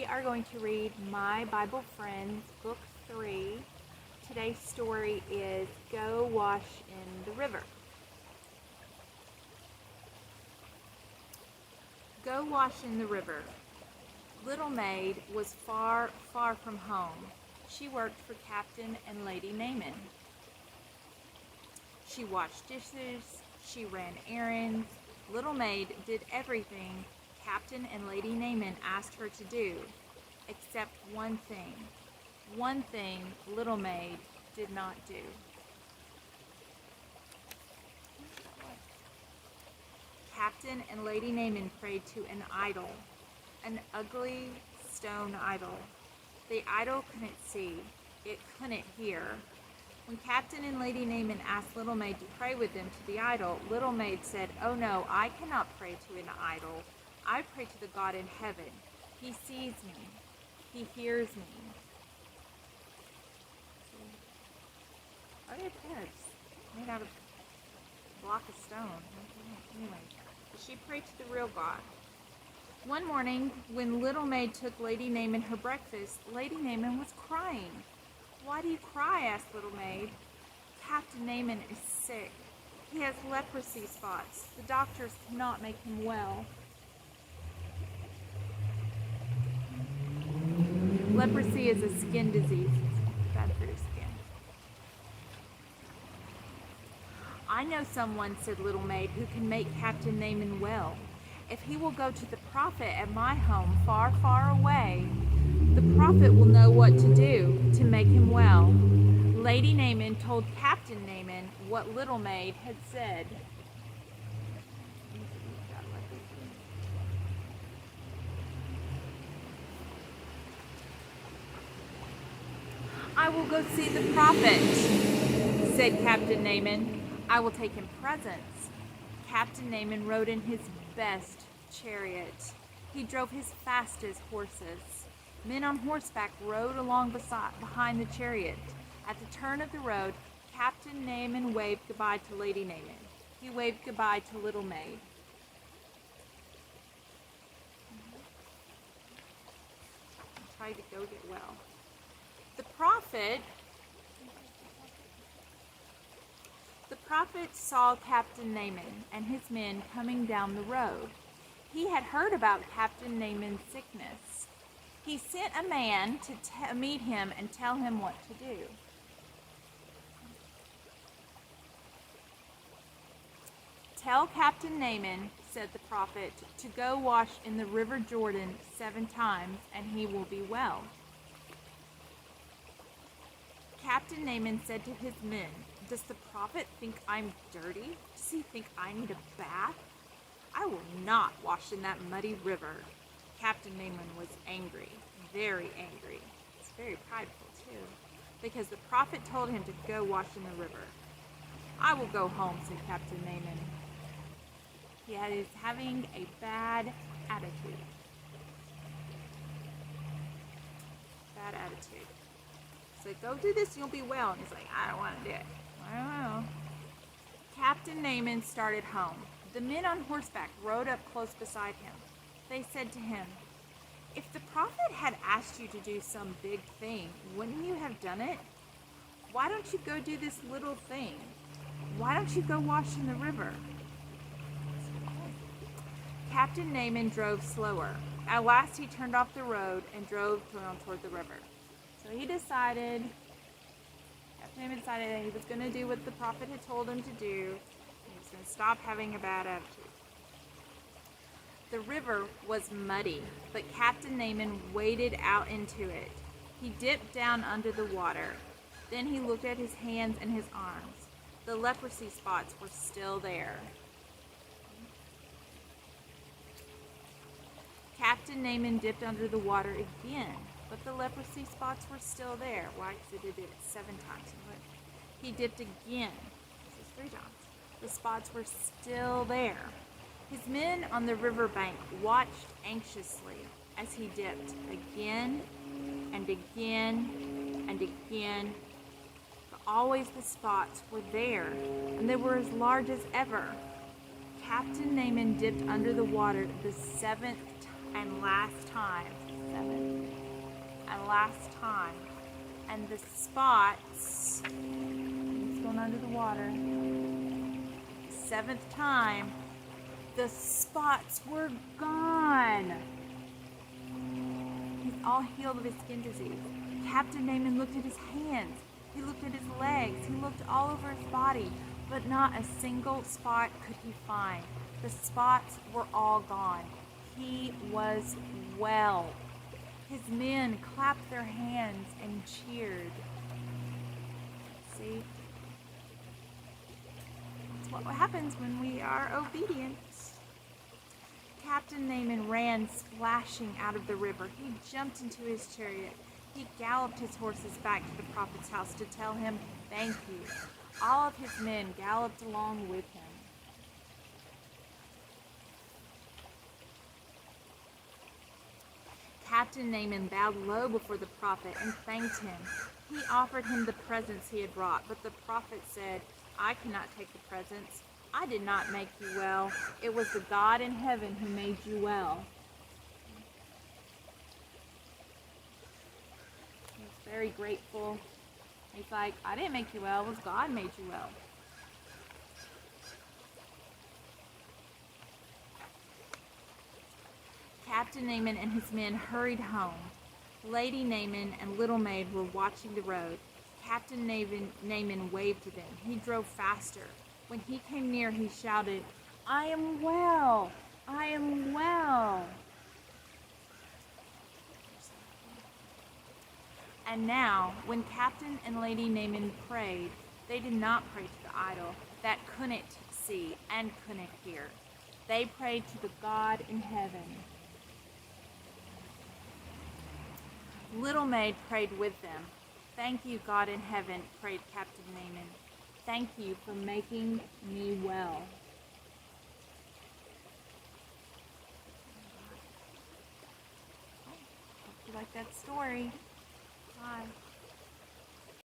are going to read My Bible Friends, Book 3. Today's story is Go Wash in the River. Go wash in the river. Little Maid was far, far from home. She worked for Captain and Lady Naaman. She washed dishes, she ran errands. Little Maid did everything Captain and Lady Naaman asked her to do, except one thing. One thing Little Maid did not do. Captain and Lady Naaman prayed to an idol, an ugly stone idol. The idol couldn't see, it couldn't hear. When Captain and Lady Naaman asked Little Maid to pray with them to the idol, Little Maid said, "Oh no, I cannot pray to an idol. I pray to the God in heaven. He sees me. He hears me." Are they heads made out of a block of stone? Anyway, she prayed to the real God. One morning, when Little Maid took Lady Naaman her breakfast, Lady Naaman was crying. "Why do you cry?" asked Little Maid. "Captain Naaman is sick. He has leprosy spots. The doctors cannot make him well." Leprosy is a skin disease. It's bad for your skin. "I know someone," said Little Maid, "who can make Captain Naaman well. If he will go to the prophet at my home far, far away, the prophet will know what to do to make him well." Lady Naaman told Captain Naaman what Little Maid had said. "I will go see the prophet," said Captain Naaman. "I will take him presents." Captain Naaman rode in his best chariot. He drove his fastest horses. Men on horseback rode along behind the chariot. At the turn of the road, Captain Naaman waved goodbye to Lady Naaman. He waved goodbye to Little Maid. Try to go get well. The prophet saw Captain Naaman and his men coming down the road. He had heard about Captain Naaman's sickness. He sent a man to meet him and tell him what to do. "Tell Captain Naaman," said the prophet, "to go wash in the river Jordan 7 times, and he will be well." Captain Naaman said to his men, "Does the prophet think I'm dirty? Does he think I need a bath? I will not wash in that muddy river." Captain Naaman was angry, very angry. He's very prideful too, because the prophet told him to go wash in the river. "I will go home," said Captain Naaman. He is having a bad attitude. Bad attitude. So go do this and you'll be well. And he's like, "I don't want to do it." I don't know. Captain Naaman started home. The men on horseback rode up close beside him. They said to him, "If the prophet had asked you to do some big thing, wouldn't you have done it? Why don't you go do this little thing? Why don't you go wash in the river?" Captain Naaman drove slower. At last he turned off the road and drove toward the river. So Captain Naaman decided that he was going to do what the prophet had told him to do. He was going to stop having a bad attitude. The river was muddy, but Captain Naaman waded out into it. He dipped down under the water. Then he looked at his hands and his arms. The leprosy spots were still there. Captain Naaman dipped under the water again, but the leprosy spots were still there. Why? Because he did it 7 times. He dipped again. This is 3 times. The spots were still there. His men on the riverbank watched anxiously as he dipped again and again and again. But always the spots were there, and they were as large as ever. Captain Naaman dipped under the water the 7th and last time, seventh and last time. And the spots, he's going under the water, the seventh time, the spots were gone. He's all healed of his skin disease. Captain Naaman looked at his hands. He looked at his legs. He looked all over his body, but not a single spot could he find. The spots were all gone. He was well. His men clapped their hands and cheered. See? That's what happens when we are obedient. Captain Naaman ran splashing out of the river. He jumped into his chariot. He galloped his horses back to the prophet's house to tell him thank you. All of his men galloped along with him. Captain Naaman bowed low before the prophet and thanked him. He offered him the presents he had brought, but the prophet said, I cannot take the presents. I did not make you well. It was the God in heaven who made you well. He's very grateful. He's like, I didn't make you well. It was God made you well. Captain Naaman and his men hurried home. Lady Naaman and Little Maid were watching the road. Captain Naaman waved to them. He drove faster. When he came near, he shouted, I am well! I am well! And now, when Captain and Lady Naaman prayed, they did not pray to the idol that couldn't see and couldn't hear. They prayed to the God in heaven. Little Maid prayed with them. Thank you, God in heaven, prayed Captain Naaman. Thank you for making me well. Hope you like that story. Bye.